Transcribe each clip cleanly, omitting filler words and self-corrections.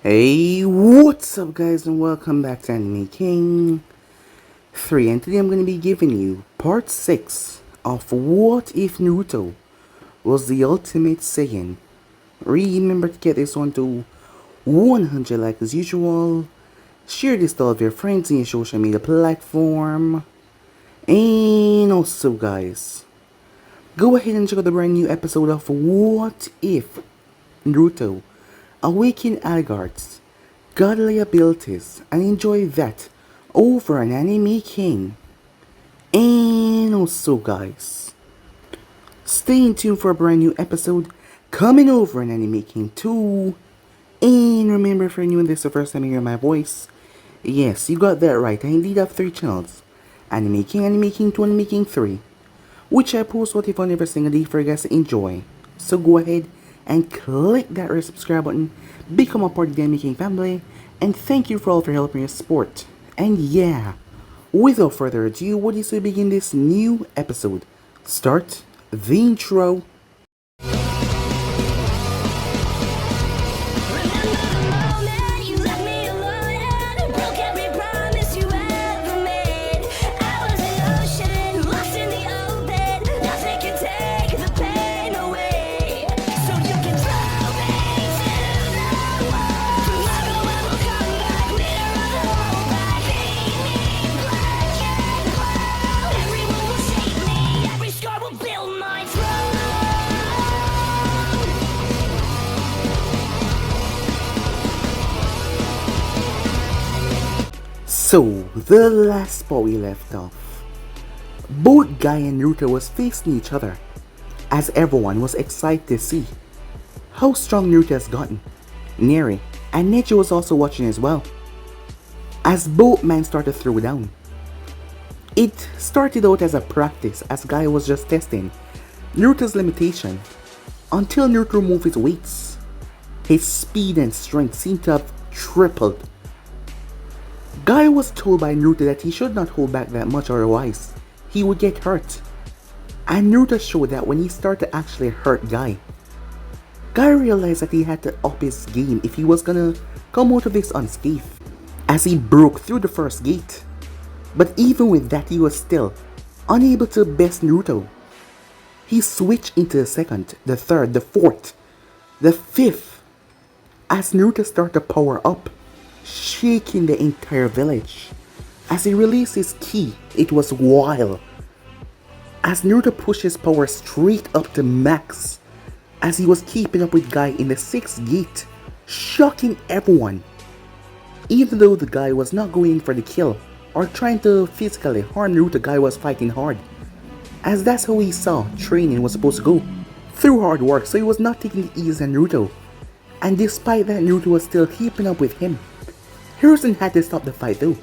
Hey, what's up guys and welcome back to Anime King 3, and today I'm going to be giving you part 6 of What If Naruto Was the Ultimate Saiyan. Remember to get this one to 100 likes as usual, share this to all of your friends in your social media platform, and also guys, go ahead and check out the brand new episode of What If Naruto Awaken Algards godly abilities and enjoy that over an Anime King. And also guys, stay tuned for a brand new episode coming over an Anime King 2. And remember, if you're new and this is the first time you hear my voice, yes, you got that right, I indeed have 3 channels: Anime King 2, Anime King 3, which I post what if on every single day for you guys to enjoy. So go ahead and click that red subscribe button, become a part of the Anime King family, and thank you for all of your help and your support. And yeah, without further ado, what is to begin this new episode? Start the intro. So, the last spot we left off, both Guy and Naruto was facing each other, as everyone was excited to see how strong Naruto has gotten. Neri and Neji was also watching as well, as both men started to throw down. It started out as a practice, as Guy was just testing Naruto's limitation, until Naruto moved his weights. His speed and strength seemed to have tripled. Guy was told by Naruto that he should not hold back that much, otherwise he would get hurt. And Naruto showed that when he started to actually hurt Guy. Guy realized that he had to up his game if he was gonna come out of this unscathed, as he broke through the first gate. But even with that, he was still unable to best Naruto. He switched into the second, the third, the fourth, the fifth, as Naruto started to power up, shaking the entire village. As he released his ki, it was wild, as Naruto pushed his power straight up to max, as he was keeping up with Guy in the 6th gate, shocking everyone. Even though the guy was not going for the kill or trying to physically harm Naruto, Guy was fighting hard, as that's how he saw training was supposed to go, through hard work, so he was not taking it easy on Naruto. And despite that, Naruto was still keeping up with him. Hiruzen had to stop the fight though,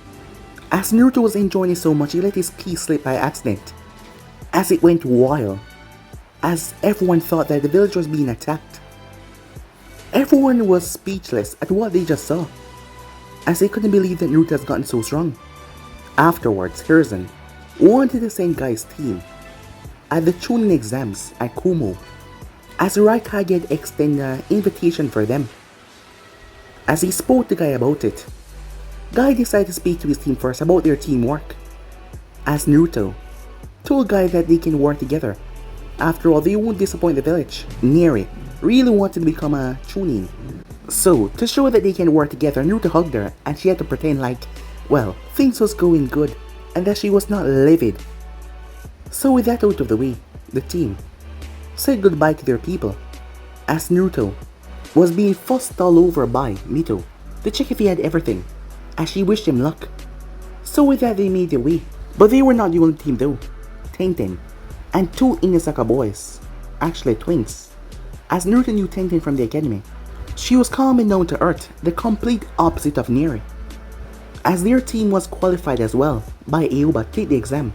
as Naruto was enjoying it so much he let his ki slip by accident, as it went wild, as everyone thought that the village was being attacked. Everyone was speechless at what they just saw, as they couldn't believe that Naruto has gotten so strong. Afterwards, Hiruzen wanted to send Guy's team at the Chunin exams at Kumo, as Raikage had extended an invitation for them. As he spoke to Guy about it, Guy decided to speak to his team first about their teamwork, as Naruto told Guy that they can work together. After all, they won't disappoint the village. Neri really wanted to become a Chunin, so to show that they can work together, Naruto hugged her and she had to pretend like, well, things was going good and that she was not livid. So with that out of the way, the team said goodbye to their people, as Naruto was being fussed all over by Mito to check if he had everything, as she wished him luck. So with that, they made their way. But they were not the only team though. Tenten and 2 Inazaka boys, actually twins, as Naruto knew Tenten from the academy. She was calm and down to earth, the complete opposite of Neri, as their team was qualified as well by Aoba to take the exam.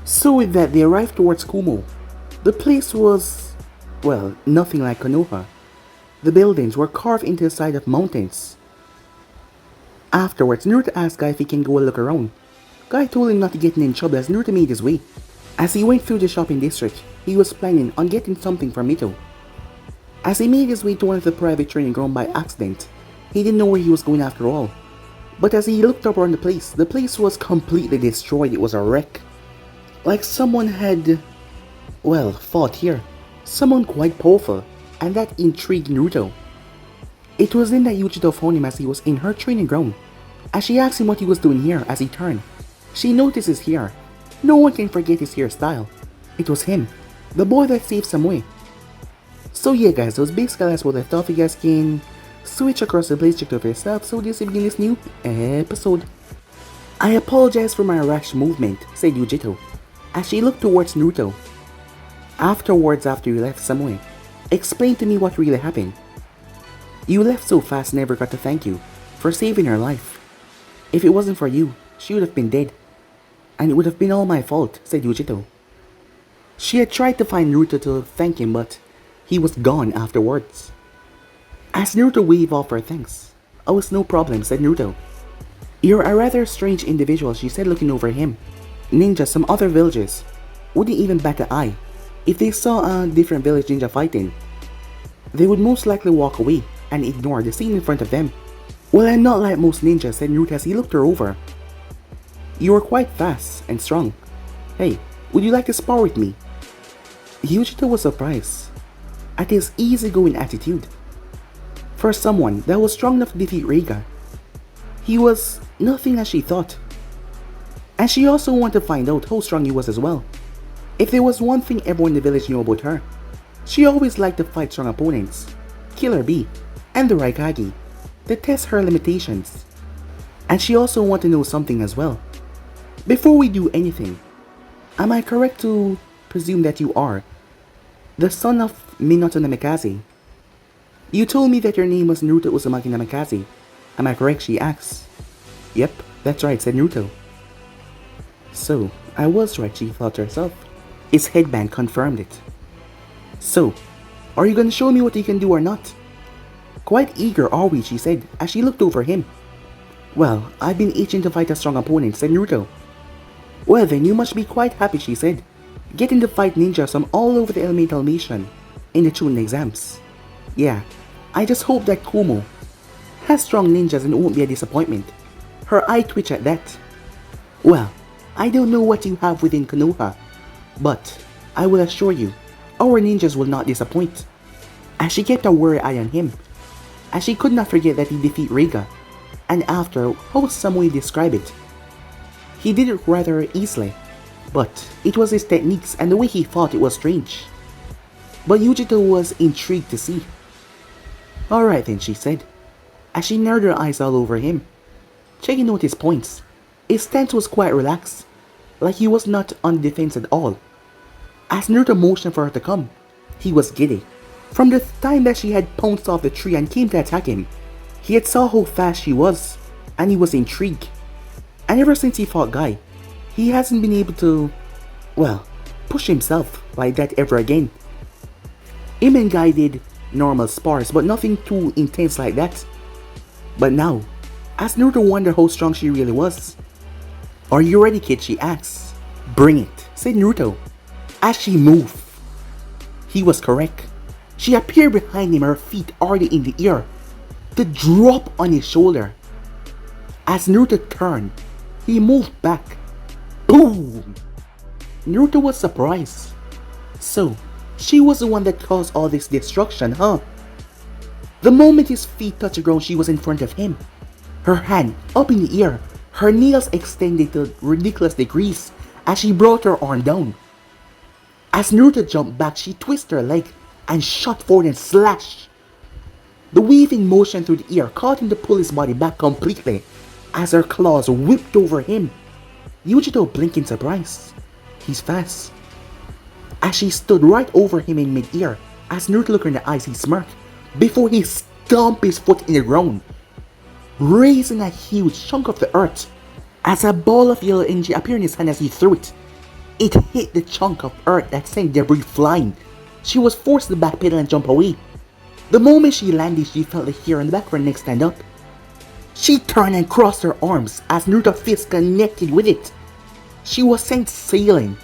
So with that, they arrived towards Kumo. The place was, well, nothing like Konoha. The buildings were carved into the side of mountains. Afterwards, Naruto asked Guy if he can go look around. Guy told him not to get in trouble, as Naruto made his way. As he went through the shopping district, he was planning on getting something from Mito. As he made his way to one of the private training ground by accident, He didn't know where he was going after all. But as he looked up around the place was completely destroyed. It was a wreck. Like someone had, well, fought here. Someone quite powerful, and that intrigued Naruto. It was then that Yugito found him as he was in her training ground. As she asked him what he was doing here as he turned, she noticed his hair. No one can forget his hairstyle. It was him, the boy that saved Samui. So yeah guys, those basically that's what I thought. You guys can switch across the place, check it out for yourself. So this will begin this new episode. I apologize for my rash movement, said Yugito, as she looked towards Naruto. Afterwards, after you left Samui, explain to me what really happened. You left so fast, never got to thank you for saving her life. If it wasn't for you, she would have been dead. And it would have been all my fault, said Yugito. She had tried to find Naruto to thank him, but he was gone afterwards. As Naruto waved off her thanks, oh, it's no problem, said Naruto. You're a rather strange individual, she said, looking over him. Ninjas, some other villages, wouldn't even bat an eye if they saw a different village ninja fighting. They would most likely walk away and ignore the scene in front of them. Well, I'm not like most ninjas, said Naruto as he looked her over. You are quite fast and strong. Hey, would you like to spar with me? Yugito was surprised at his easygoing attitude. For someone that was strong enough to defeat Reiga, he was nothing as she thought. And she also wanted to find out how strong he was as well. If there was one thing everyone in the village knew about her, she always liked to fight strong opponents, Killer Bee, and the Raikage, to test her limitations. And she also wanted to know something as well. Before we do anything, am I correct to presume that you are the son of Minato Namikaze? You told me that your name was Naruto Uzumaki Namikaze. Am I correct, she asks. Yep, that's right, said Naruto. So, I was right, she thought to herself. His headband confirmed it. So, are you gonna show me what you can do or not? Quite eager are we, she said, as she looked over him. Well, I've been itching to fight a strong opponent, said Naruto. Well then, you must be quite happy, she said, getting to fight ninjas from all over the elemental nation in the Chunin exams. Yeah, I just hope that Kumo has strong ninjas and it won't be a disappointment. Her eye twitched at that. Well, I don't know what you have within Konoha, but I will assure you, our ninjas will not disappoint. As she kept a worried eye on him, as she could not forget that he defeated Reiga, and after how Samui described it, he did it rather easily, but it was his techniques and the way he fought it was strange. But Yugito was intrigued to see. Alright then, she said, as she narrowed her eyes all over him, checking out his points. His stance was quite relaxed, like he was not on defense at all. As Naruto motioned for her to come, he was giddy. From the time that she had pounced off the tree and came to attack him, he had saw how fast she was, and he was intrigued. And ever since he fought Guy, he hasn't been able to, well, push himself like that ever again. Him and Guy did normal spars, but nothing too intense like that. But now, as Naruto wondered how strong she really was. Are you ready, kid? She asks. Bring it, said Naruto, as she moved. He was correct. She appeared behind him, her feet already in the air, to drop on his shoulder. As Naruto turned, he moved back. Boom! Naruto was surprised. So, she was the one that caused all this destruction, huh? The moment his feet touched the ground, she was in front of him. Her hand up in the air, her nails extended to ridiculous degrees as she brought her arm down. As Naruto jumped back, she twisted her leg and shot forward and slashed. The weaving motion through the air caused him to pull his body back completely as her claws whipped over him. Yugito blinked in surprise. He's fast. As she stood right over him in mid-air, as Naruto looked her in the eyes, he smirked before he stomped his foot in the ground, raising a huge chunk of the earth. As a ball of yellow energy appeared in his hand as he threw it, it hit the chunk of earth that sent debris flying. She was forced to backpedal and jump away. The moment she landed, she felt the hair on the back of her neck stand up. She turned and crossed her arms as Naruto's fist connected with it. She was sent sailing.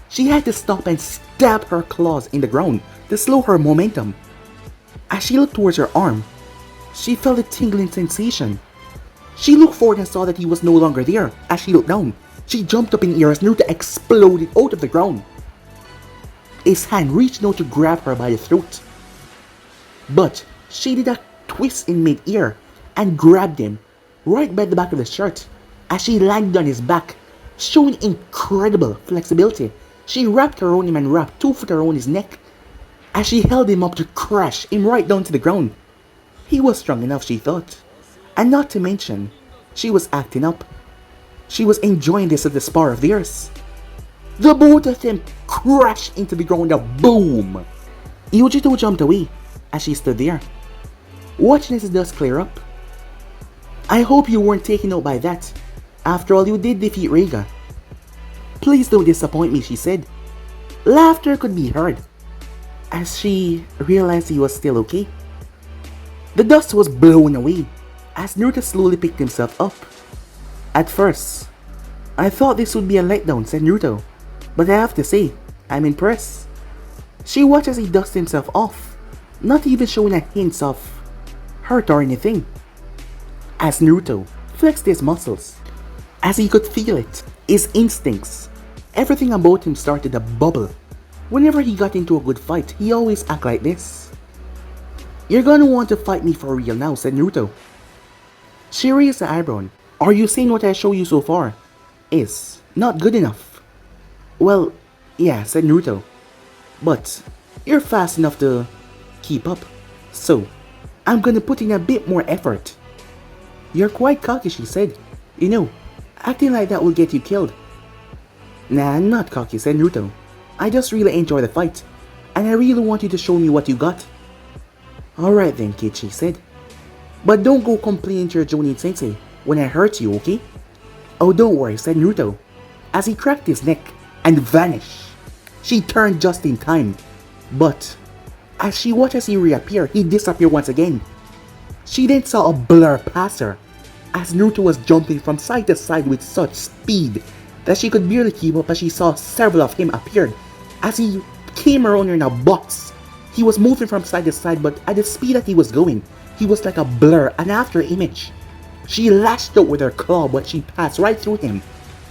She had to stop and stab her claws in the ground to slow her momentum. As she looked towards her arm, She felt a tingling sensation. She looked forward and saw that he was no longer there. As she looked down, she jumped up in the air as Naruto exploded out of the ground. His hand reached out to grab her by the throat. But she did a twist in mid-air and grabbed him right by the back of the shirt. As she landed on his back, showing incredible flexibility, she wrapped her around him and wrapped 2 foot around his neck. As she held him up to crash him right down to the ground. He was strong enough, she thought. And not to mention, she was acting up. She was enjoying this at the spar of theirs. The both of them crashed into the ground, a boom! Yugito jumped away as she stood there, watching as the dust clear up. I hope you weren't taken out by that. After all, you did defeat Reiga. Please don't disappoint me, she said. Laughter could be heard as she realized he was still okay. The dust was blown away as Naruto slowly picked himself up. At first, I thought this would be a letdown, said Naruto, but I have to say, I'm impressed. She watched as he dusted himself off, not even showing a hint of hurt or anything. As Naruto flexed his muscles, as he could feel it, his instincts, everything about him started to bubble. Whenever he got into a good fight, he always acted like this. You're gonna want to fight me for real now, said Naruto. She raised the eyebrow. Are you saying what I show you so far is not good enough? Well, yeah, said Naruto. But you're fast enough to keep up. So, I'm gonna put in a bit more effort. You're quite cocky, she said. You know, acting like that will get you killed. Nah, I'm not cocky, said Naruto. I just really enjoy the fight, and I really want you to show me what you got. Alright then, kid, she said. But don't go complaining to your Jonin sensei when I hurt you, okay? Oh, don't worry, said Naruto, as he cracked his neck and vanished. She turned just in time, but as she watched as he reappeared, he disappeared once again. She then saw a blur pass her, as Naruto was jumping from side to side with such speed that she could barely keep up as she saw several of him appeared. As he came around her in a box, he was moving from side to side, but at the speed that he was going, he was like a blur, an after image. She lashed out with her claw, but she passed right through him.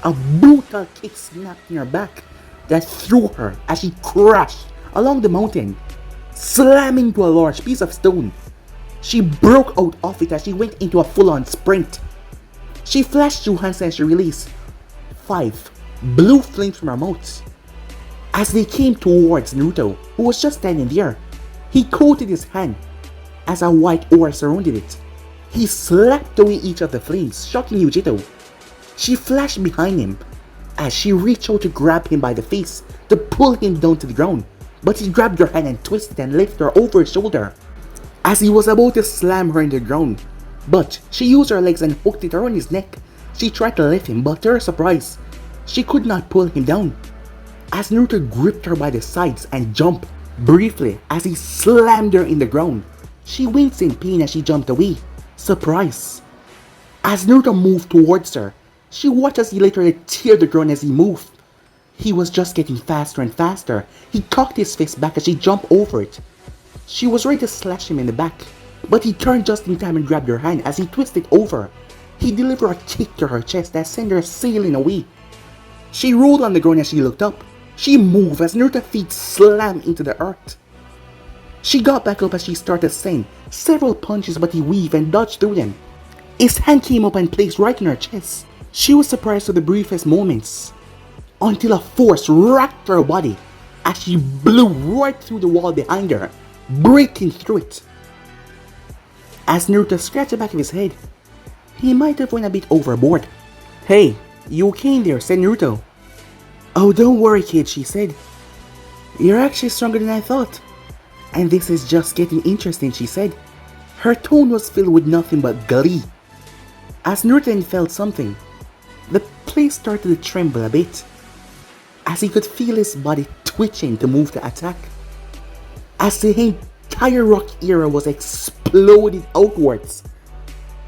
A brutal kick snapped in her back that threw her as she crashed along the mountain, slamming to a large piece of stone. She broke out of it as she went into a full-on sprint. She flashed through hands and she released 5 blue flames from her mouth. As they came towards Naruto, who was just standing there, he coated his hand as a white aura surrounded it. He slapped away each of the flames, shocking Yugito. She flashed behind him as she reached out to grab him by the face to pull him down to the ground, but he grabbed her hand and twisted and lifted her over his shoulder as he was about to slam her in the ground. But she used her legs and hooked it around his neck. She tried to lift him, but to her surprise, she could not pull him down. As Naruto gripped her by the sides and jumped briefly as he slammed her in the ground, she winced in pain as she jumped away, surprised. As Naruto moved towards her, she watched as he literally teared the ground as he moved. He was just getting faster and faster. He cocked his fist back as she jumped over it. She was ready to slash him in the back, but he turned just in time and grabbed her hand as he twisted over. He delivered a kick to her chest that sent her sailing away. She rolled on the ground as she looked up. She moved as Naruto's feet slammed into the earth. She got back up as she started sending several punches, but he weaved and dodged through them. His hand came up and placed right in her chest. She was surprised for the briefest moments, until a force racked her body as she blew right through the wall behind her, breaking through it. As Naruto scratched the back of his head, he might have went a bit overboard. Hey, you okay in there, said Naruto. Oh, don't worry, kid, she said. You're actually stronger than I thought. And this is just getting interesting, she said. Her tone was filled with nothing but glee. As Naruto felt something, the place started to tremble a bit, as he could feel his body twitching to move to attack. As the entire rock era was exploded outwards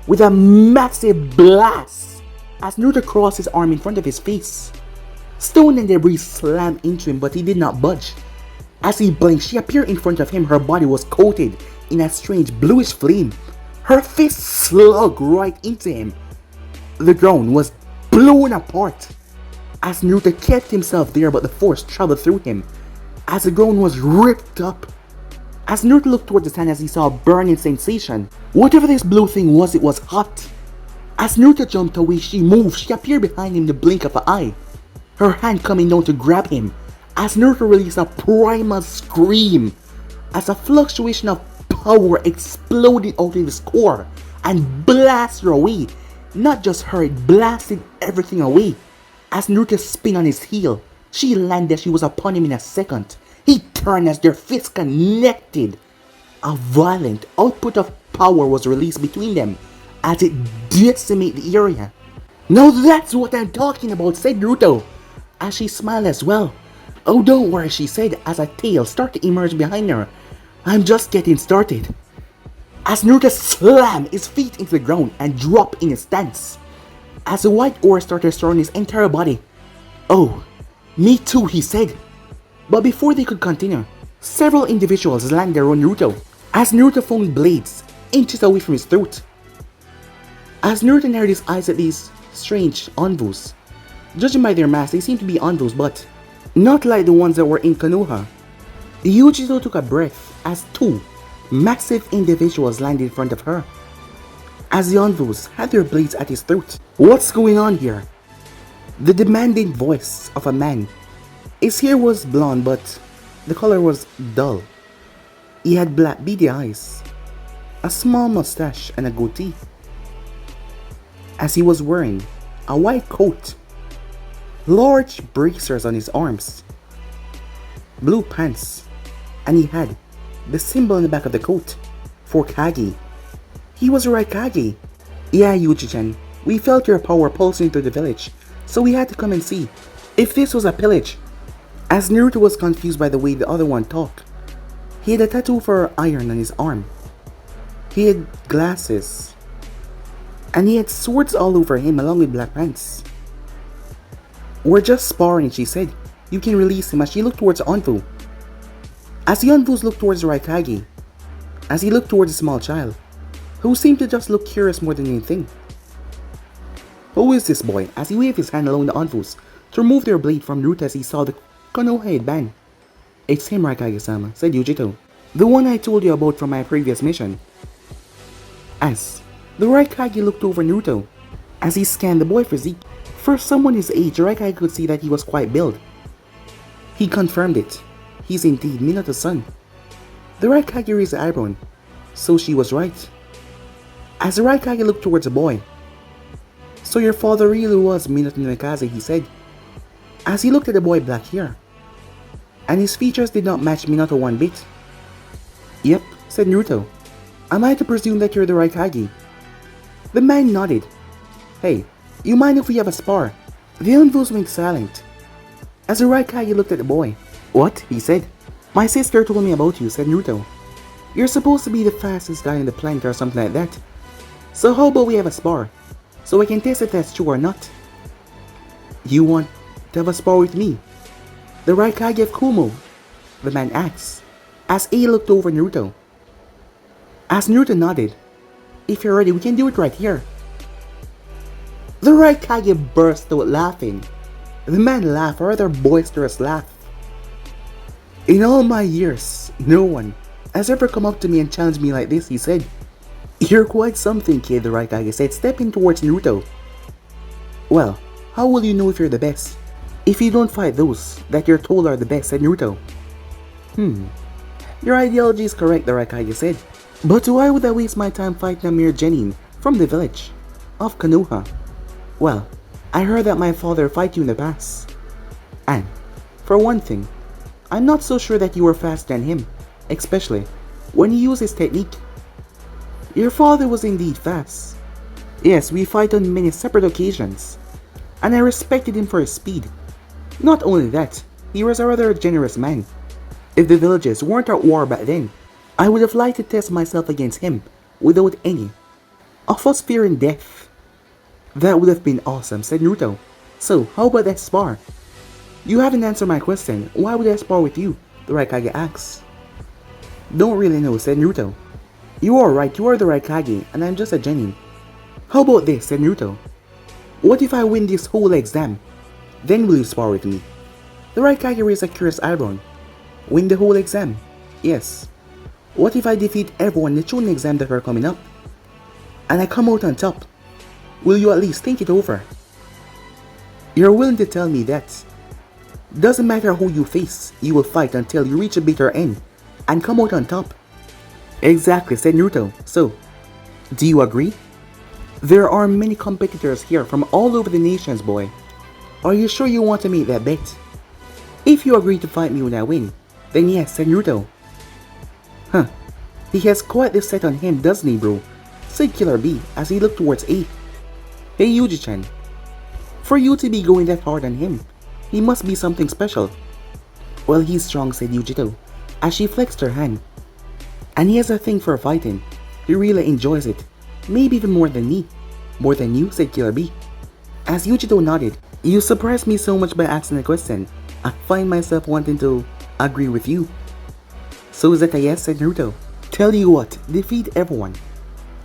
with a massive blast, as Naruto crossed his arm in front of his face. Stone and debris slammed into him, but he did not budge. As he blinked, she appeared in front of him. Her body was coated in a strange bluish flame. Her fist slugged right into him. The ground was blown apart as Naruto kept himself there, but the force traveled through him as the ground was ripped up. As Naruto looked towards the sand as he saw a burning sensation. Whatever this blue thing was, it was hot. As Naruto jumped away, she moved. She appeared behind him in the blink of an eye, her hand coming down to grab him. As Naruto released a primal scream as a fluctuation of power exploded out of his core and blasted her away. Not just her, it blasted everything away. As Naruto spun on his heel, she landed. She was upon him in a second. He turned as their fists connected. A violent output of power was released between them as it decimated the area. "Now that's what I'm talking about," said Naruto, as she smiled as well. "Oh, don't worry," she said as a tail started to emerge behind her. "I'm just getting started." As Naruto slammed his feet into the ground and dropped in his stance, as the white aura started surrounding his entire body. "Oh, me too," he said. But before they could continue, several individuals landed around Naruto as Naruto flung blades inches away from his throat. As Naruto narrowed his eyes at these strange envoys, judging by their masks, they seemed to be envoys, but not like the ones that were in Konoha. Yugito took a breath as two massive individuals landed in front of her, as the envoys had their blades at his throat. "What's going on here?" The demanding voice of a man. His hair was blonde, but the color was dull. He had black beady eyes, a small mustache, and a goatee. As he was wearing a white coat, large bracers on his arms, blue pants, and he had the symbol on the back of the coat for Kage. He was Raikage. "Yeah, Yuji-chan, we felt your power pulsing through the village, so we had to come and see if this was a pillage." As Naruto was confused by the way the other one talked, he had a tattoo for iron on his arm. He had glasses, and he had swords all over him along with black pants. "We're just sparring," she said. "You can release him," as she looked towards Anvu. As the Anvus looked towards Raikage, as he looked towards a small child, who seemed to just look curious more than anything. "Who is this boy?" as he waved his hand along the Anvus to remove their blade from Naruto as he saw the Konoha headband. "It's him, Raikage-sama," said Yugito. "The one I told you about from my previous mission." As the Raikage looked over Naruto, as he scanned the boy's physique, for someone his age, Raikage could see that he was quite built. He confirmed it. He's indeed Minato's son. The Raikage raised the eyebrow, so she was right. As the Raikage looked towards the boy, "So your father really was Minato Namikaze," he said, as he looked at the boy black hair, and his features did not match Minato one bit. "Yep," said Naruto. "Am I to presume that you're the Raikage?" The man nodded. "Hey, you mind if we have a spar?" The envoys went silent as the Raikage looked at the boy. "What?" he said. "My sister told me about you," said Naruto. "You're supposed to be the fastest guy on the planet or something like that. So how about we have a spar, so I can test if that's true or not?" "You want to have a spar with me, the Raikage of Kumo?" the man asked, as A looked over Naruto. As Naruto nodded, "If you're ready, we can do it right here." The Raikage burst out laughing. The man laughed, a rather boisterous laugh. "In all my years, no one has ever come up to me and challenged me like this," he said. "You're quite something, kid," the Raikage said, stepping towards Naruto. "Well, how will you know if you're the best if you don't fight those that you're told are the best?" said Naruto. Your ideology is correct," the Raikage said. "But why would I waste my time fighting a mere genin from the village of Konoha? Well, I heard that my father fought you in the past. And, for one thing, I'm not so sure that you were faster than him, especially when he used his technique. Your father was indeed fast. Yes, we fight on many separate occasions, and I respected him for his speed. Not only that, he was a rather generous man. If the villages weren't at war back then, I would have liked to test myself against him without any of us fearing death." "That would have been awesome," said Naruto. "So, how about that spar?" "You haven't answered my question. Why would I spar with you?" the Raikage asked. "Don't really know," said Naruto. You are right, you are the Raikage, and I'm just a genin. How about this, said Naruto. What if I win this whole exam? Then will you spar with me? The Raikage raised a curious eyebrow. Win the whole exam? Yes. What if I defeat everyone in the Chunin exam that are coming up? And I come out on top? Will you at least think it over? You're willing to tell me that? Doesn't matter who you face, you will fight until you reach a bitter end and come out on top. Exactly, said Naruto. So, do you agree? There are many competitors here from all over the nations, boy. Are you sure you want to make that bet? If you agree to fight me when I win, then yes, said Naruto. Huh. He has quite the set on him, doesn't he, bro? Said Killer B as he looked towards A. Hey Yuji-chan. For you to be going that hard on him, he must be something special. Well, he's strong, said Yugito, as she flexed her hand. And he has a thing for fighting. He really enjoys it. Maybe even more than me. More than you, said Killer B. As Yugito nodded, you surprised me so much by asking a question. I find myself wanting to agree with you. So is that a yes, said Naruto. Tell you what, defeat everyone.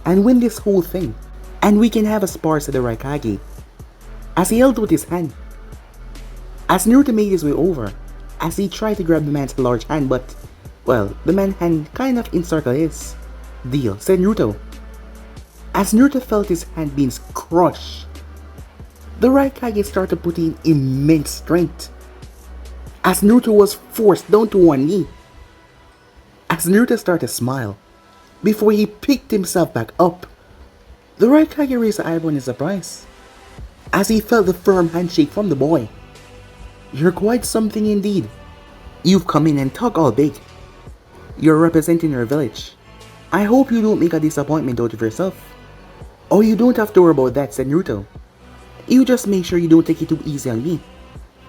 And win this whole thing. And we can have a spar, said the Raikage. As he held with his hand. As Naruto made his way over, as he tried to grab the man's large hand, but, well, the man's hand kind of encircled his. Deal, said Naruto. As Naruto felt his hand being crushed, the Raikage started putting immense strength. As Naruto was forced down to one knee. As Naruto started to smile, before he picked himself back up, the Raikage raised an eyebrow in surprise, as he felt the firm handshake from the boy. You're quite something indeed. You've come in and talk all big. You're representing your village. I hope you don't make a disappointment out of yourself. Oh, you don't have to worry about that, said Naruto. You just make sure you don't take it too easy on me.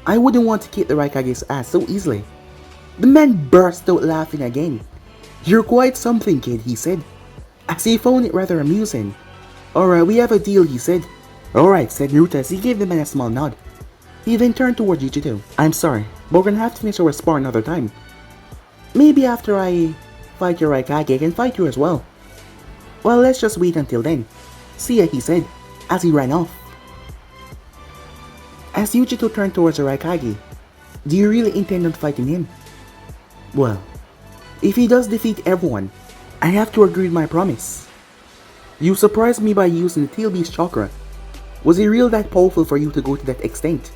I wouldn't want to kick the Raikage's ass so easily. The man burst out laughing again. You're quite something, kid, he said, as he found it rather amusing. Alright, we have a deal, he said. Alright, said Naruto as he gave the man a small nod. He then turned toward Yugito. I'm sorry, but we're gonna have to finish our spar another time. Maybe after I fight your Raikage, I can fight you as well. Well, let's just wait until then. See ya, he said, as he ran off. As Yugito turned towards the Raikage, do you really intend on fighting him? Well, if he does defeat everyone, I have to agree with my promise. You surprised me by using the Tail Beast chakra. Was he real that powerful for you to go to that extent?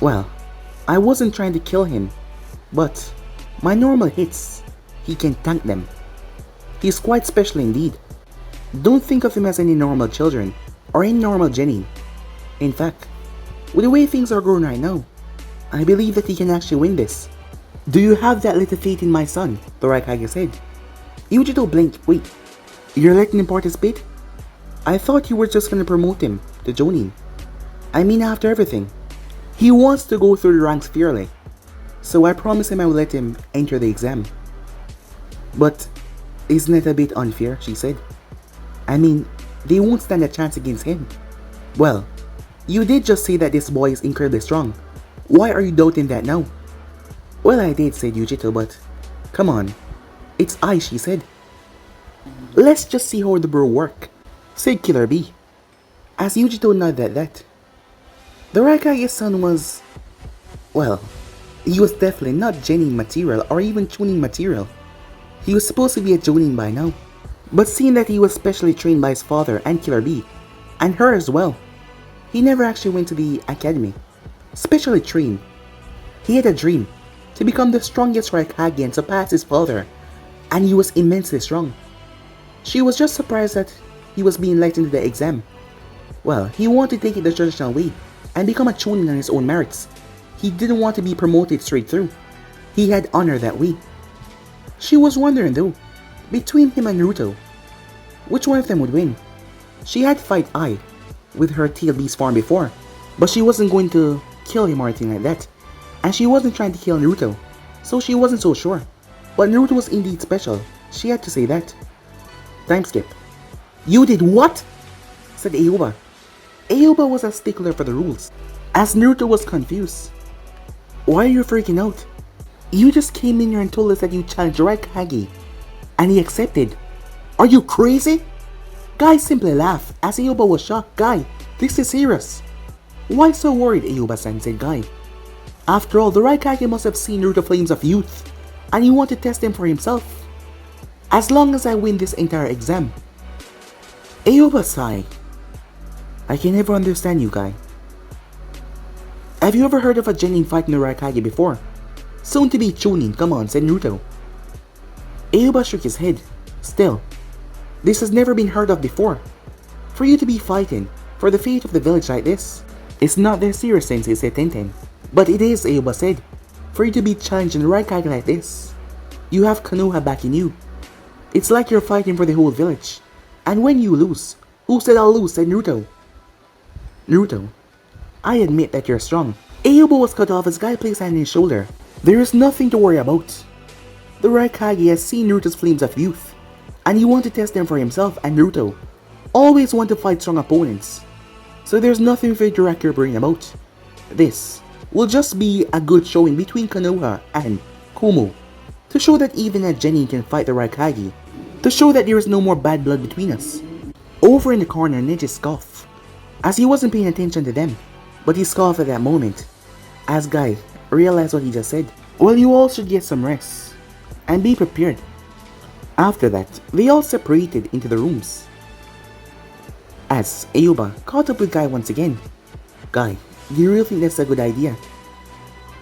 Well, I wasn't trying to kill him, but my normal hits, he can tank them. He's quite special indeed. Don't think of him as any normal children or any normal genin. In fact, with the way things are going right now, I believe that he can actually win this. Do you have that little faith in my son? The Raikage said. Yugito blinked. Wait, you're letting him participate? I thought you were just gonna promote him to Jonin. I mean, after everything, he wants to go through the ranks fairly, so I promised him I will let him enter the exam. But isn't it a bit unfair, she said. I mean, they won't stand a chance against him. Well, you did just say that this boy is incredibly strong. Why are you doubting that now? Well, I did, said Yugito, but come on. It's I, she said. Let's just see how the bro work, said Killer B, as Yugito nodded at that. The Raikage's son was, well, he was definitely not genin material or even Chunin material. He was supposed to be a Jonin by now, but seeing that he was specially trained by his father and Killer B, and her as well, he never actually went to the academy, specially trained. He had a dream to become the strongest Raikage and surpass his father, and he was immensely strong. She was just surprised that he was being let into the exam. Well, he wanted to take it the traditional way and become a Chunin on his own merits. He didn't want to be promoted straight through. He had honor that way. She was wondering though, between him and Naruto, which one of them would win? She had fight Ai with her Tail Beast form before, but she wasn't going to kill him or anything like that, and she wasn't trying to kill Naruto, so she wasn't so sure. But Naruto was indeed special, she had to say that. Time skip. You did what? Said Aoba. Aoba was a stickler for the rules, as Naruto was confused. Why are you freaking out? You just came in here and told us that you challenged Raikage, and he accepted. Are you crazy? Guy simply laughed as Aoba was shocked. Guy, this is serious. Why so worried, Aoba-san, said Guy. After all, the Raikage must have seen Naruto Flames of Youth, and he wanted to test him for himself. As long as I win this entire exam. Aoba sighed. I can never understand you, Guy. Have you ever heard of a genuine fight in the Raikage before? Soon to be Chunin, come on, said Naruto. Aoba shook his head. Still, this has never been heard of before. For you to be fighting for the fate of the village like this, it's not that serious, Sensei, said Tenten. But it is, Aoba said. For you to be challenged in the Raikage like this, you have Konoha backing you. It's like you're fighting for the whole village. And when you lose, who said I'll lose, said Naruto. Naruto, I admit that you're strong. Aoba was cut off as Guy placed hand on his shoulder. There is nothing to worry about. The Raikage has seen Naruto's Flames of Youth, and he wants to test them for himself, and Naruto always want to fight strong opponents. So there's nothing for you to rack your brain about. This will just be a good showing between Konoha and Kumo, to show that even a genin can fight the Raikage, to show that there is no more bad blood between us. Over in the corner, Neji scoffed, as he wasn't paying attention to them, but he scoffed at that moment, as Guy realized what he just said. Well, you all should get some rest, and be prepared. After that, they all separated into the rooms, as Aoba caught up with Guy once again. Guy, do you really think that's a good idea?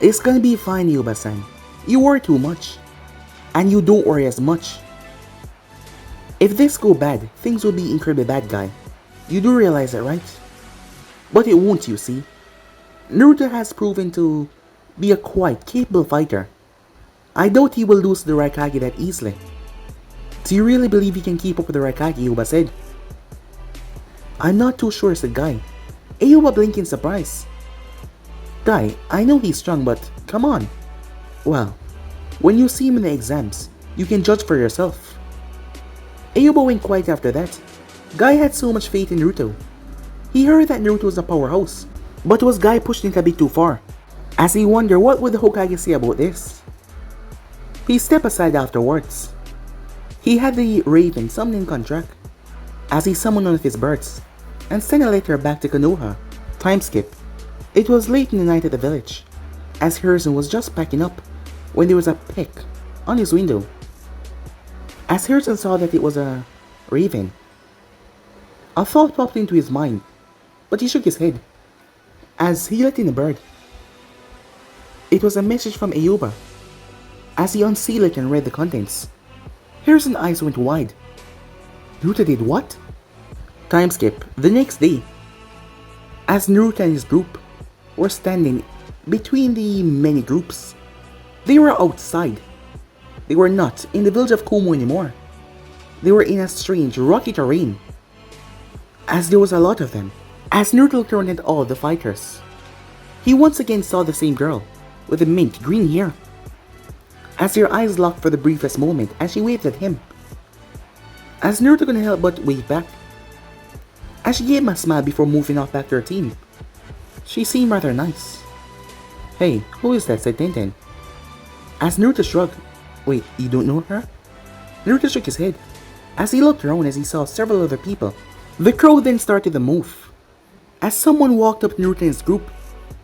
It's gonna be fine, Aoba-san. You worry too much, and you don't worry as much. If this go bad, things will be incredibly bad, Guy. You do realize that, right? But it won't, you see. Naruto has proven to be a quite capable fighter. I doubt he will lose to the Raikage that easily. Do you really believe he can keep up with the Raikage, Aoba said. I'm not too sure, said Guy. Aoba blinked in surprise. Guy, I know he's strong, but come on. Well, when you see him in the exams, you can judge for yourself. Aoba went quiet after that. Guy had so much faith in Naruto. He heard that Naruto was a powerhouse, but was Guy pushing it a bit too far? As he wondered what would the Hokage say about this. He stepped aside afterwards. He had the Raven summoning contract, as he summoned one of his birds, and sent a letter back to Konoha. Time skip. It was late in the night at the village, as Harrison was just packing up, when there was a peck on his window. As Harrison saw that it was a raven, a thought popped into his mind, but he shook his head, as he let in the bird. It was a message from Aoba. As he unsealed it and read the contents, Harrison's eyes went wide. Naruto did what? Time skip. The next day, as Naruto and his group were standing between the many groups, they were outside. They were not in the village of Kumo anymore. They were in a strange rocky terrain, as there was a lot of them. As Naruto looked around at all the fighters, he once again saw the same girl with the mint green hair. As their eyes locked for the briefest moment, as she waved at him, as Naruto couldn't help but wave back, as she gave him a smile before moving off back to her team. She seemed rather nice. Hey, who is that? Said Tenten. As Naruto shrugged. Wait, you don't know her? Naruto shook his head, as he looked around as he saw several other people. The crowd then started to move, as someone walked up to Naruto and his group,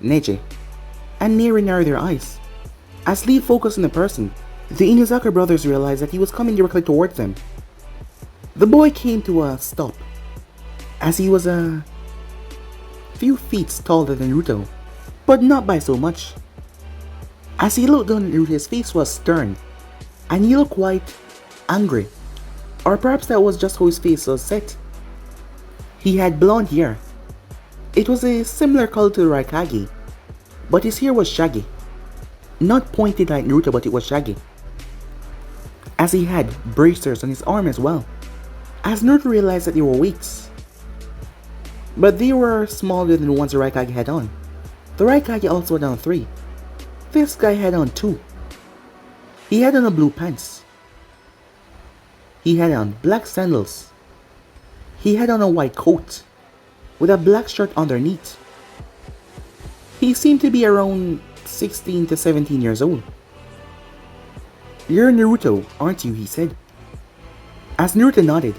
Neji, and narrowed their eyes, as Lee focused on the person. The Inuzaka brothers realized that he was coming directly towards them. The boy came to a stop, as he was a few feet taller than Naruto, but not by so much. As he looked down at Naruto, his face was stern, and he looked quite angry, or perhaps that was just how his face was set. He had blonde hair. It was a similar color to the Raikage, but his hair was shaggy. Not pointed like Naruto, but it was shaggy. As he had bracers on his arm as well, as Naruto realized that they were weights, but they were smaller than the ones the Raikage had on. The Raikage also had on 3. This guy had on 2. He had on a blue pants. He had on black sandals. He had on a white coat with a black shirt underneath. He seemed to be around 16 to 17 years old. You're Naruto, aren't you? He said. As Naruto nodded,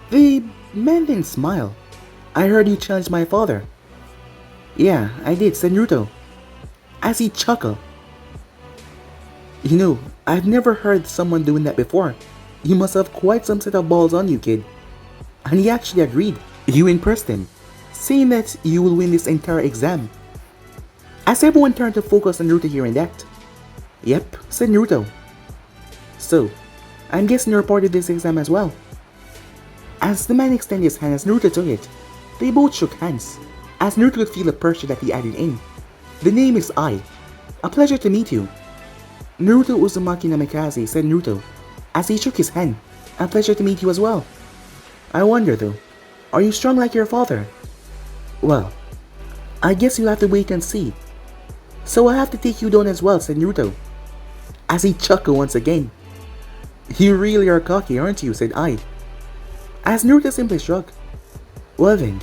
the man didn't smile. I heard you challenge my father. Yeah, I did, said Naruto. As he chuckled. You know, I've never heard someone doing that before. You must have quite some set of balls on you, kid. And he actually agreed. You impressed him, saying that you will win this entire exam. As everyone turned to focus on Naruto hearing that. Yep, said Naruto. So, I'm guessing you're part of this exam as well. As the man extended his hand as Naruto took it, they both shook hands, as Naruto could feel the pressure that he added in. The name is Ai. A pleasure to meet you. Naruto Uzumaki Namikaze, said Naruto, as he shook his hand. A pleasure to meet you as well. I wonder though, are you strong like your father? Well, I guess you'll have to wait and see. So I have to take you down as well, said Naruto, as he chuckled once again. You really are cocky, aren't you, said Ai, as Naruto simply shrugged. Well then,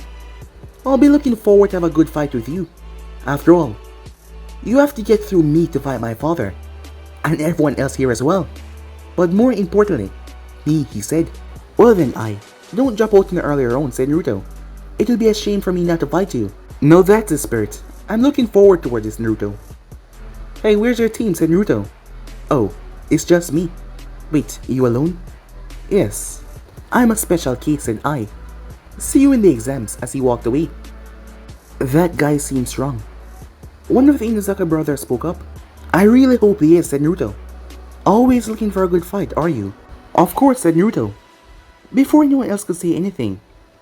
I'll be looking forward to have a good fight with you. After all, you have to get through me to fight my father, and everyone else here as well. But more importantly, me, he said. Well then, Ai, don't drop out in the earlier round, said Naruto. It will be a shame for me not to fight you. No, that's the spirit. I'm looking forward toward this, Naruto. Hey, where's your team, said Naruto. Oh, it's just me. Wait, you alone? Yes. I'm a special case, said Ai. See you in the exams, as he walked away. That guy seems strong. One of the Inazaka brothers spoke up. I really hope he is, said Naruto. Always looking for a good fight, are you? Of course, said Naruto. Before anyone else could say anything,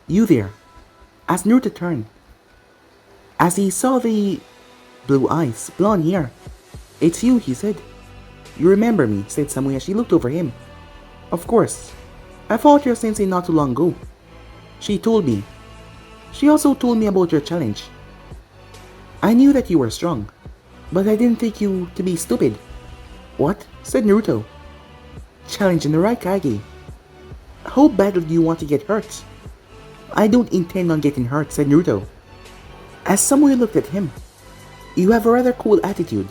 you there. As Naruto turned, as he saw the blue eyes, blonde hair. It's you, he said. You remember me, said Samui as she looked over him. Of course. I fought your sensei not too long ago. She told me. She also told me about your challenge. I knew that you were strong, but I didn't take you to be stupid. What? Said Naruto. Challenging the Raikage. How badly do you want to get hurt? I don't intend on getting hurt, said Naruto. As Samui looked at him, you have a rather cool attitude,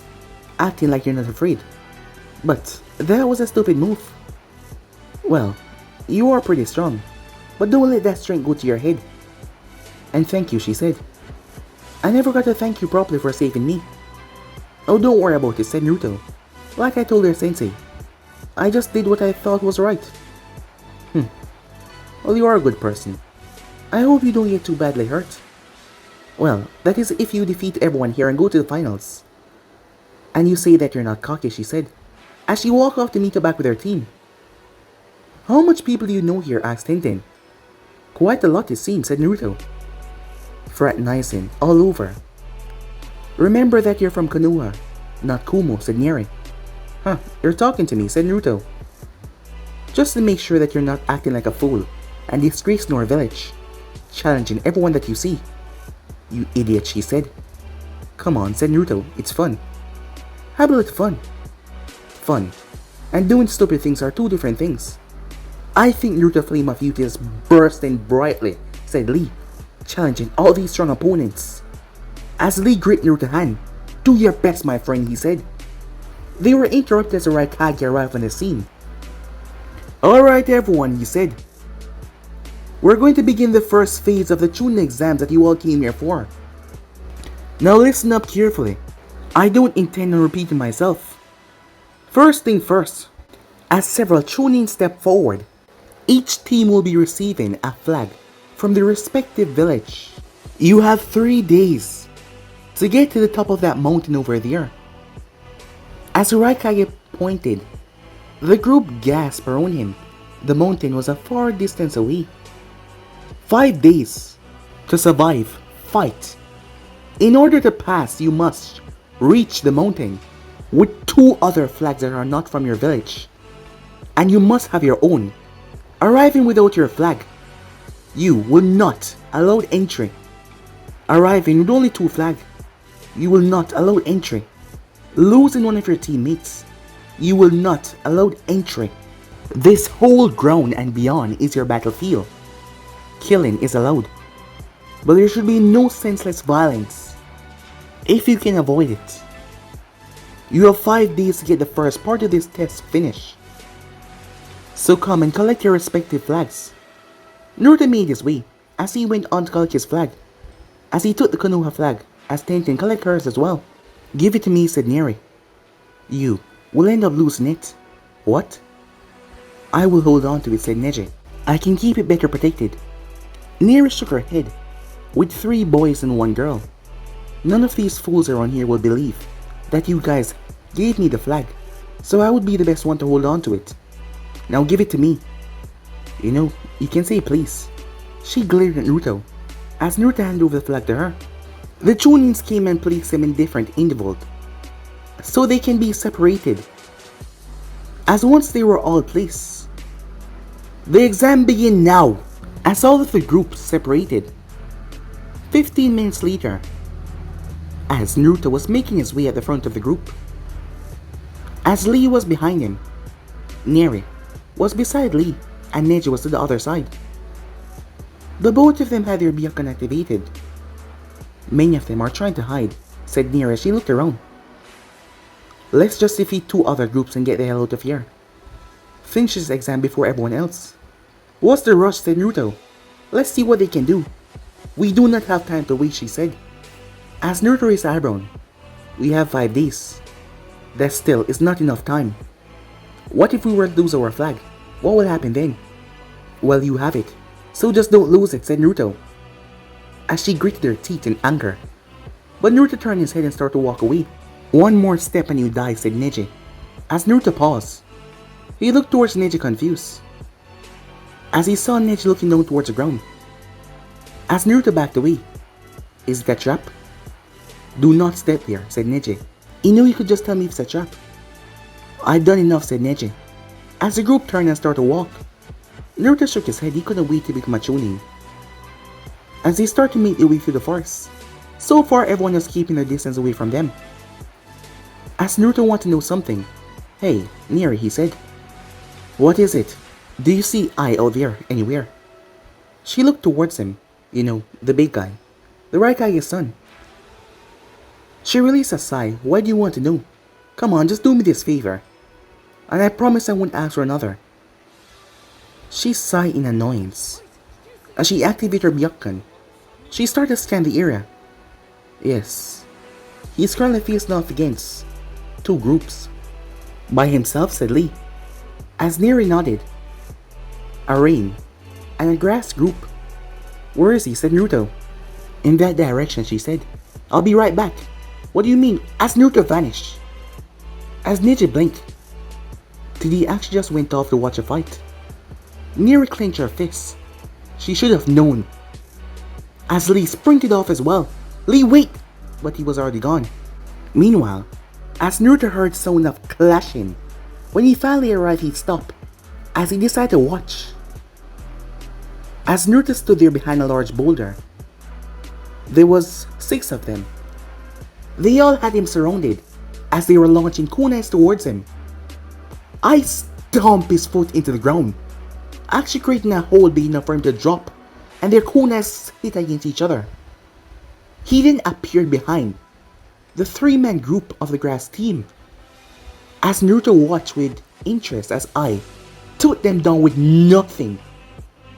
acting like you're not afraid. But that was a stupid move. Well, you are pretty strong, but don't let that strength go to your head. And thank you, she said. I never got to thank you properly for saving me. Oh, don't worry about it, said Naruto. Like I told your sensei, I just did what I thought was right. Well, you are a good person. I hope you don't get too badly hurt. Well, that is if you defeat everyone here and go to the finals. And you say that you're not cocky, she said, as she walked off to meet back with her team. How much people do you know here, asked Tintin. Quite a lot it seems, said Naruto. Fraternizing all over. Remember that you're from Konoha, not Kumo, said Nyeri. Huh, you're talking to me, said Naruto. Just to make sure that you're not acting like a fool and disgracing our village, challenging everyone that you see. You idiot, she said. Come on, said Naruto, it's fun. How about fun? Fun and doing stupid things are two different things. I think Naruto Flame of Youth is bursting brightly, said Lee, challenging all these strong opponents. As Lee gripped Naruto's hand, do your best, my friend, he said. They were interrupted as the Raikage arrived on the scene. Alright everyone, he said. We're going to begin the first phase of the Chunin exams that you all came here for. Now listen up carefully. I don't intend on repeating myself. First thing first, as several Chunin step forward, each team will be receiving a flag from the respective village. You have 3 days to get to the top of that mountain over there. As Raikage pointed, the group gasped around him. The mountain was a far distance away. 5 days to survive, fight. In order to pass, you must reach the mountain with 2 other flags that are not from your village. And you must have your own. Arriving without your flag, you will not allow entry. Arriving with only 2 flags, you will not allow entry. Losing one of your teammates, you will not allow entry. This whole ground and beyond is your battlefield. Killing is allowed, but there should be no senseless violence if you can avoid it. You have 5 days to get the first part of this test finished. So come and collect your respective flags. Naruto made his way as he went on to collect his flag. As he took the Konoha flag, as Tenten collect hers as well. Give it to me, said Neri. You will end up losing it. What? I will hold on to it, said Neji. I can keep it better protected. Neri shook her head. With 3 boys and 1 girl. None of these fools around here will believe that you guys gave me the flag, so I would be the best one to hold on to it. Now give it to me. You know, you can say please. She glared at Naruto as Naruto handed over the flag to her. The Chunins came and placed them in different intervals so they can be separated. As once they were all placed, the exam began now. As all of the groups separated, 15 minutes later, as Naruto was making his way at the front of the group, as Lee was behind him, Neri was beside Lee and Neji was to the other side. The both of them had their Byakugan activated. Many of them are trying to hide, said Neri as she looked around. Let's just defeat 2 other groups and get the hell out of here. Finish this exam before everyone else. What's the rush, said Naruto. Let's see what they can do. We do not have time to wait, she said. As Naruto raised eyebrow, we have 5 days. That still is not enough time. What if we were to lose our flag? What will happen then? Well, you have it. So just don't lose it, said Naruto. As she gritted her teeth in anger. But Naruto turned his head and started to walk away. One more step and you die, said Neji. As Naruto paused, he looked towards Neji confused. As he saw Neji looking down towards the ground. As Naruto backed away. Is it a trap? Do not step there, said Neji. He knew he could just tell me if it's a trap. I've done enough, said Neji. As the group turned and started to walk, Naruto shook his head. He couldn't wait to become a Chunin. As they started to make their way through the forest, so far everyone was keeping their distance away from them. As Naruto wanted to know something, hey, Neri, he said. What is it? Do you see Ai out there anywhere? She looked towards him. You know, the big guy. The Raikage's son. She released a sigh. Why do you want to know? Come on, just do me this favor. And I promise I won't ask for another. She sighed in annoyance. As she activated her Byakugan, she started to scan the area. Yes. He's currently facing off against 2 groups. By himself, said Lee. As Neri nodded. A rain and a grass group. Where is he, said Naruto. In that direction, she said. I'll be right back. What do you mean? As Naruto vanished. As Neji blinked. Did he actually just went off to watch a fight? Neri clenched her fists. She should have known. As Lee sprinted off as well. Lee, wait! But he was already gone. Meanwhile, as Naruto heard sound of clashing, when he finally arrived, he stopped. As he decided to watch. As Naruto stood there behind a large boulder, there was 6 of them. They all had him surrounded as they were launching kunais towards him. I stomped his foot into the ground, actually creating a hole big enough for him to drop, and their kunais hit against each other. He then appeared behind the 3-man group of the grass team. As Naruto watched with interest as I took them down with nothing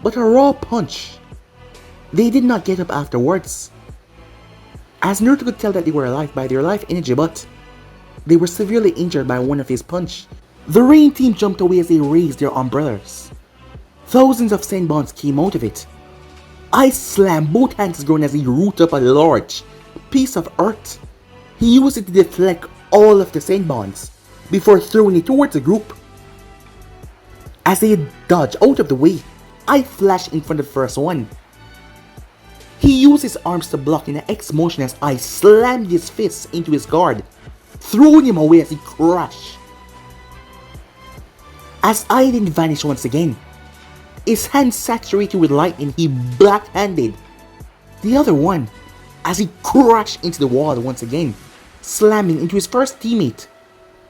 but a raw punch. They did not get up afterwards. As Naruto could tell that they were alive by their life energy, but they were severely injured by one of his punch. The rain team jumped away as they raised their umbrellas. Thousands of senbons came out of it. I slammed both hands grown as he rooted up a large piece of earth. He used it to deflect all of the senbons before throwing it towards the group. As they dodged out of the way, I flashed in front of the first one. He used his arms to block in an X motion as I slammed his fists into his guard, throwing him away as he crashed. As I then vanished once again, his hands saturated with lightning, he black-handed the other one as he crashed into the wall once again, slamming into his first teammate.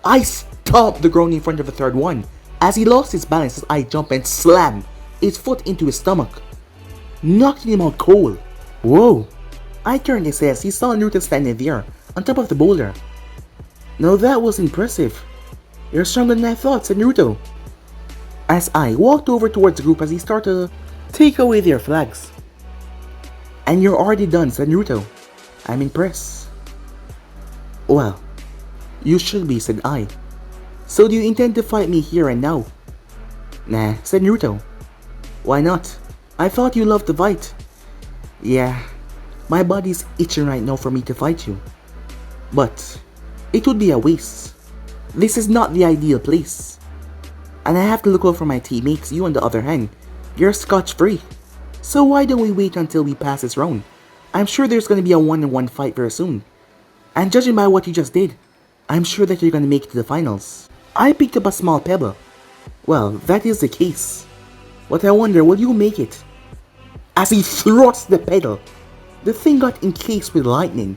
I stomped the ground in front of the third one as he lost his balance as I jumped and slammed his foot into his stomach, knocking him out cold. Whoa! I turned his head as he saw Naruto standing there on top of the boulder. Now that was impressive. You're stronger than I thought, said Naruto. as I walked over towards the group as he started to take away their flags. "And you're already done," said Naruto. "I'm impressed." "Well, you should be," said I. "So do you intend to fight me here and now?" "Nah," said Naruto. "Why not? I thought you loved to fight." "Yeah, my body's itching right now for me to fight you. But it would be a waste. This is not the ideal place. And I have to look out for my teammates. You, on the other hand, you're scotch-free. So why don't we wait until we pass this round? I'm sure there's going to be a one-on-one fight very soon. And judging by what you just did, I'm sure that you're going to make it to the finals." I picked up a small pebble. "Well, that is the case. But I wonder, will you make it?" As he thrust the pedal, the thing got encased with lightning.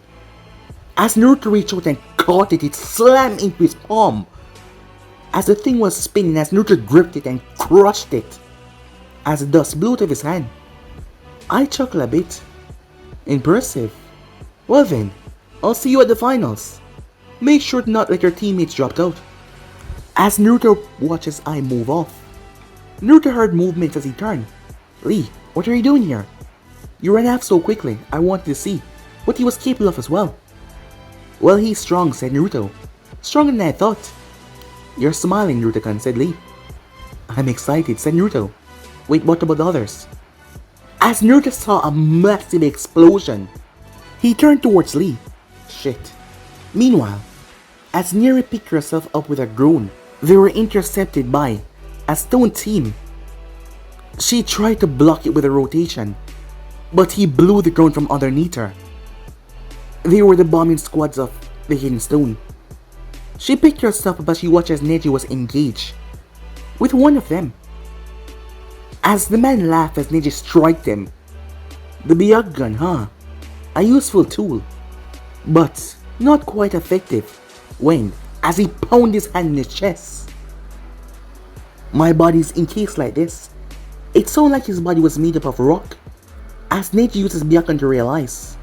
As Naruto reached out and caught it, it slammed into his palm. As the thing was spinning, as Naruto gripped it and crushed it, as the dust blew out of his hand, I chuckled a bit. "Impressive. Well then, I'll see you at the finals. Make sure to not let your teammates drop out." As Naruto watches I move off, Naruto heard movements as he turned. "Lee, what are you doing here? You ran off so quickly. I wanted to see what he was capable of as well." "Well, he's strong," said Naruto. "Stronger than I thought." "You're smiling, Naruto-kun," said Lee. "I'm excited," said Naruto. "Wait, what about the others?" As Naruto saw a massive explosion, he turned towards Lee. Shit. Meanwhile, as Neri picked herself up with a groan, they were intercepted by a stone team. She tried to block it with a rotation, but he blew the ground from underneath her. They were the bombing squads of the Hidden Stone. She picked herself up as she watched as Neji was engaged with one of them. As the man laughed as Neji struck them. The Byakugan, huh? A useful tool, but not quite effective when, as he pounded his hand in his chest. My body's encased like this. It sounded like his body was made up of rock. As Neji used his Byakugan to realize,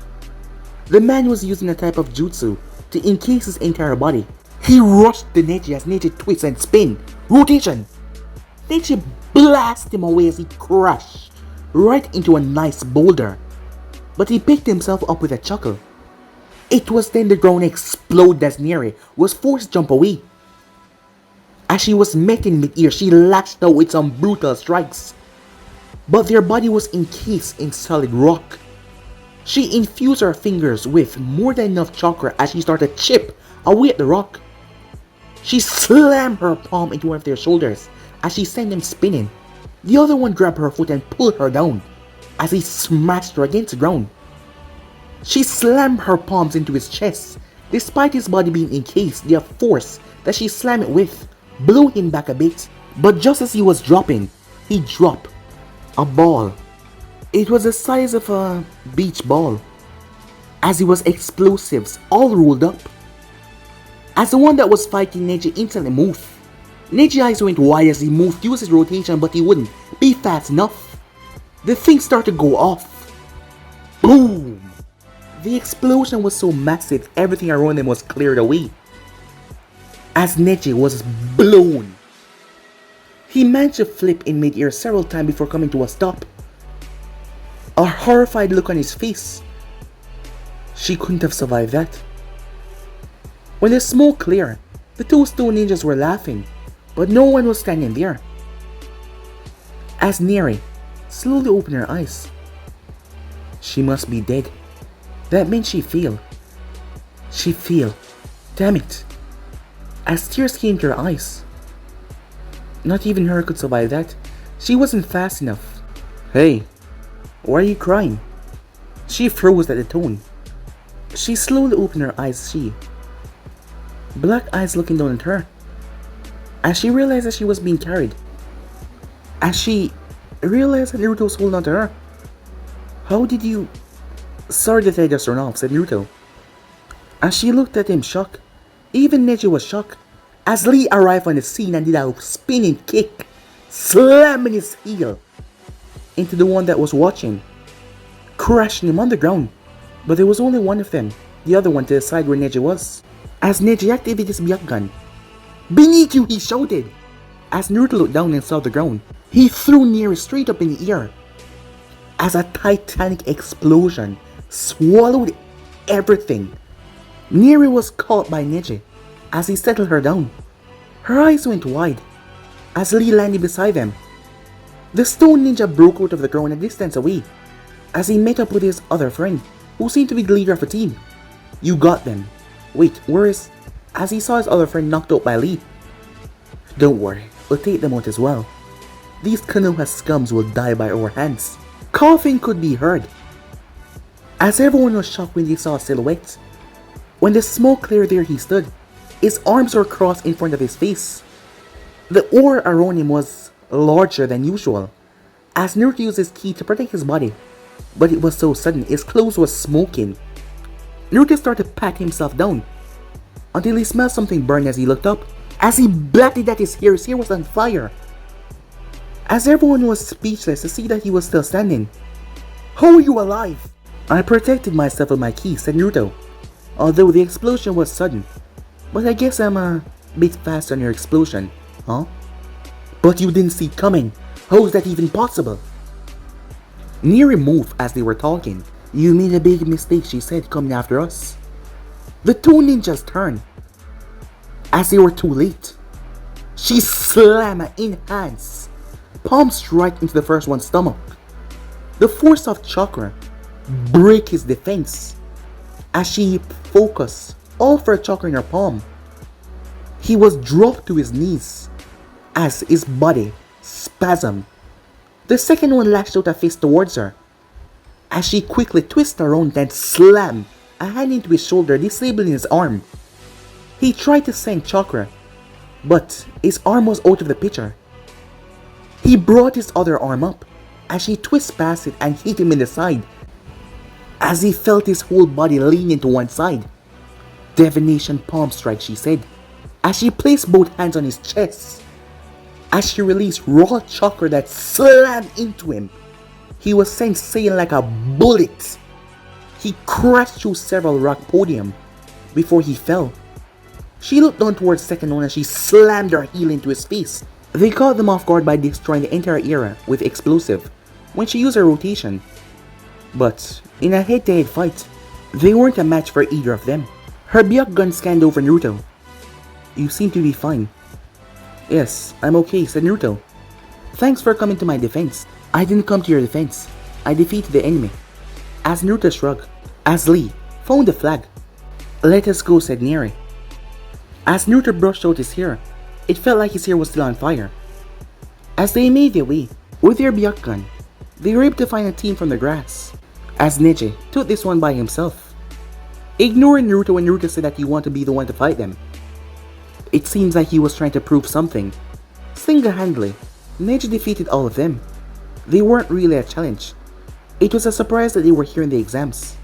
the man was using a type of jutsu to encase his entire body. He rushed to Neji as Neji twists and spin. Rotation! Neji blasted him away as he crashed right into a nice boulder. But he picked himself up with a chuckle. It was then the ground exploded as Neri was forced to jump away. As she was met in mid-air, she lashed out with some brutal strikes. But their body was encased in solid rock. She infused her fingers with more than enough chakra as she started to chip away at the rock. She slammed her palm into one of their shoulders as she sent them spinning. The other one grabbed her foot and pulled her down as he smashed her against the ground. She slammed her palms into his chest. Despite his body being encased, the force that she slammed it with blew him back a bit. But just as he was dropping, he dropped a ball. It was the size of a beach ball, as it was explosives all rolled up. As the one that was fighting Neji instantly moved, Neji's eyes went wide as he moved to use his rotation, but he wouldn't be fast enough. The thing started to go off. Boom! The explosion was so massive, everything around him was cleared away. As Neji was blown, he managed to flip in mid-air several times before coming to a stop. A horrified look on his face. She couldn't have survived that. When the smoke cleared, the two stone ninjas were laughing, but no one was standing there. As Neri slowly opened her eyes. She must be dead. That meant she failed. She failed. Damn it. As tears came to her eyes. Not even her could survive that. She wasn't fast enough. "Hey, why are you crying?" She froze at the tone. She slowly opened her eyes. Black eyes looking down at her. As she realized that she was being carried. As she realized that Naruto was holding on to her. "How did you..." "Sorry that I just ran off," said Naruto. As she looked at him shocked. Even Neji was shocked. As Lee arrived on the scene and did a spinning kick, slamming his heel into the one that was watching, crashing him on the ground. But there was only one of them, the other one to the side where Neji was. As Neji activated his Byakugan, "Beneath you!" he shouted. As Naruto looked down and saw the ground, he threw Neri straight up in the air. As a titanic explosion swallowed everything, Neri was caught by Neji as he settled her down. Her eyes went wide as Lee landed beside them. The stone ninja broke out of the ground a distance away as he met up with his other friend, who seemed to be the leader of the team. You got them. Wait, where is... As he saw his other friend knocked out by Lee. Don't worry, we'll take them out as well. These Konoha scums will die by our hands. Coughing could be heard as everyone was shocked when they saw a silhouette. When the smoke cleared, there he stood. His arms were crossed in front of his face. The aura around him was larger than usual as Naruto used his ki to protect his body, but it was so sudden his clothes were smoking. Naruto started to pat himself down until he smelled something burn as he looked up. As he blotted at his hair was on fire. As everyone was speechless to see that he was still standing. How are you alive? I protected myself with my ki, said Naruto, although the explosion was sudden. But I guess I'm a bit fast on your explosion, huh? But you didn't see it coming. How is that even possible? Neri moved as they were talking. You made a big mistake, she said, coming after us. The two ninjas turned. As they were too late, she slammed her in hands, palm strike into the first one's stomach. The force of chakra break his defense as she focused all of her chakra in her palm. He was dropped to his knees as his body spasmed. The second one lashed out a fist towards her as she quickly twisted around and slammed a hand into his shoulder, disabling his arm. He tried to send chakra, but his arm was out of the picture. He brought his other arm up as she twisted past it and hit him in the side as he felt his whole body lean into one side. Divination palm strike, she said, as she placed both hands on his chest. As she released raw chakra that slammed into him, he was sent sailing like a bullet. He crashed through several rock podium before he fell. She looked down towards the second one and she slammed her heel into his face. They caught them off guard by destroying the entire era with explosive when she used her rotation. But in a head-to-head fight, they weren't a match for either of them. Her Byakugan scanned over Naruto. You seem to be fine. Yes, I'm okay, said Naruto. Thanks for coming to my defense. I didn't come to your defense. I defeated the enemy. As Naruto shrugged, as Lee found the flag. Let us go, said Neri. As Naruto brushed out his hair, it felt like his hair was still on fire. As they made their way with their Byakugan, they were able to find a team from the grass. As Neji took this one by himself, ignoring Naruto when Naruto said that he wanted to be the one to fight them. It seems like he was trying to prove something. Single-handedly, Neji defeated all of them. They weren't really a challenge. It was a surprise that they were here in the exams.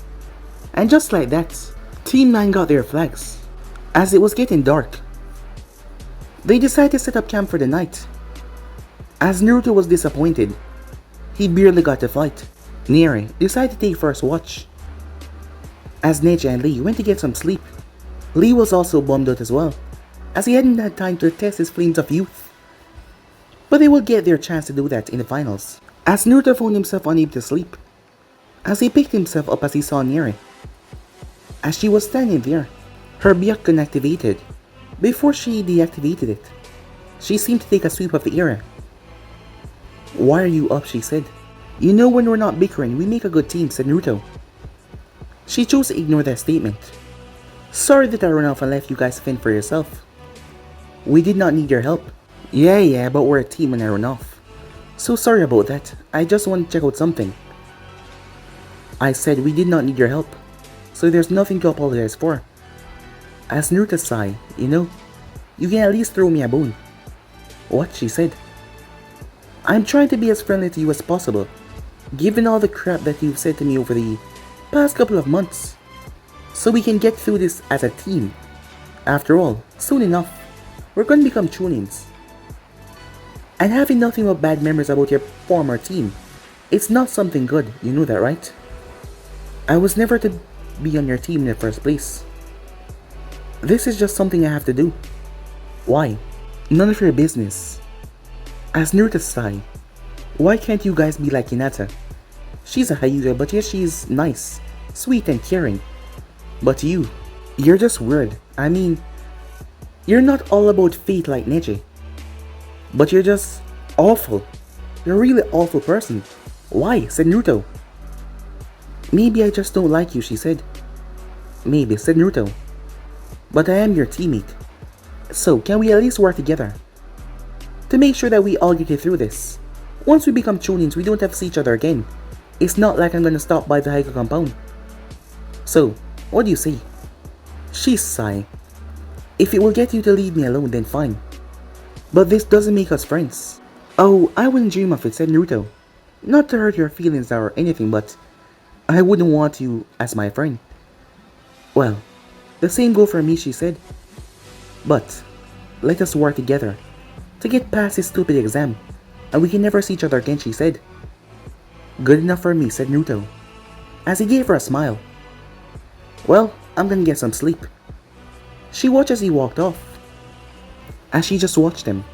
And just like that, Team 9 got their flags. As it was getting dark, they decided to set up camp for the night. As Naruto was disappointed, he barely got to fight. Neri decided to take first watch. As Neji and Lee went to get some sleep, Lee was also bummed out as well, as he hadn't had time to test his flames of youth. But they will get their chance to do that in the finals. As Naruto found himself unable to sleep, as he picked himself up as he saw Neri. As she was standing there, her Byakugan activated. Before she deactivated it, she seemed to take a sweep of the area. Why are you up, she said. You know, when we're not bickering, we make a good team, said Naruto. She chose to ignore that statement. Sorry that I ran off and left you guys to fend for yourself. We did not need your help. Yeah, but we're a team and I ran off. So sorry about that. I just wanted to check out something. I said we did not need your help, so there's nothing to apologize for. As Naruto sighed, you know, you can at least throw me a bone. What? She said. I'm trying to be as friendly to you as possible, given all the crap that you've said to me over the past couple of months, so we can get through this as a team. After all, soon enough, we're going to become Chunins. And having nothing but bad memories about your former team, it's not something good, you know that, right? I was never to be on your team in the first place. This is just something I have to do. Why? None of your business. As Naruto sighed, why can't you guys be like Hinata? She's a Hyuga, but yes, she's nice, sweet and caring. But you're just weird. I mean, you're not all about fate like Neji. But you're just awful. You're a really awful person. Why? Said Naruto. Maybe I just don't like you, she said. Maybe, said Naruto. But I am your teammate. So, can we at least work together? To make sure that we all get through this. Once we become Chonins, we don't have to see each other again. It's not like I'm gonna stop by the Haiku compound. So, what do you say? She sighed. If it will get you to leave me alone, then fine. But this doesn't make us friends. Oh, I wouldn't dream of it, said Naruto. Not to hurt your feelings or anything, but I wouldn't want you as my friend. Well, the same go for me, she said. But, let us work together to get past this stupid exam, and we can never see each other again, she said. Good enough for me, said Naruto, as he gave her a smile. Well, I'm gonna get some sleep. She watched as he walked off. As she just watched him,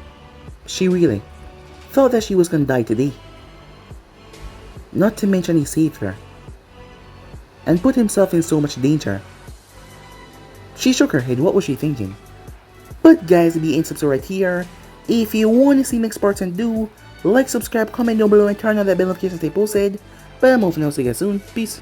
she really thought that she was gonna die today. Not to mention he saved her, and put himself in so much danger. She shook her head. What was she thinking? But guys, the end subs right here. If you want to see next parts, and do like, subscribe, comment down below, and turn on that bell notification to stay posted. But I'm off now, see you guys soon. Peace.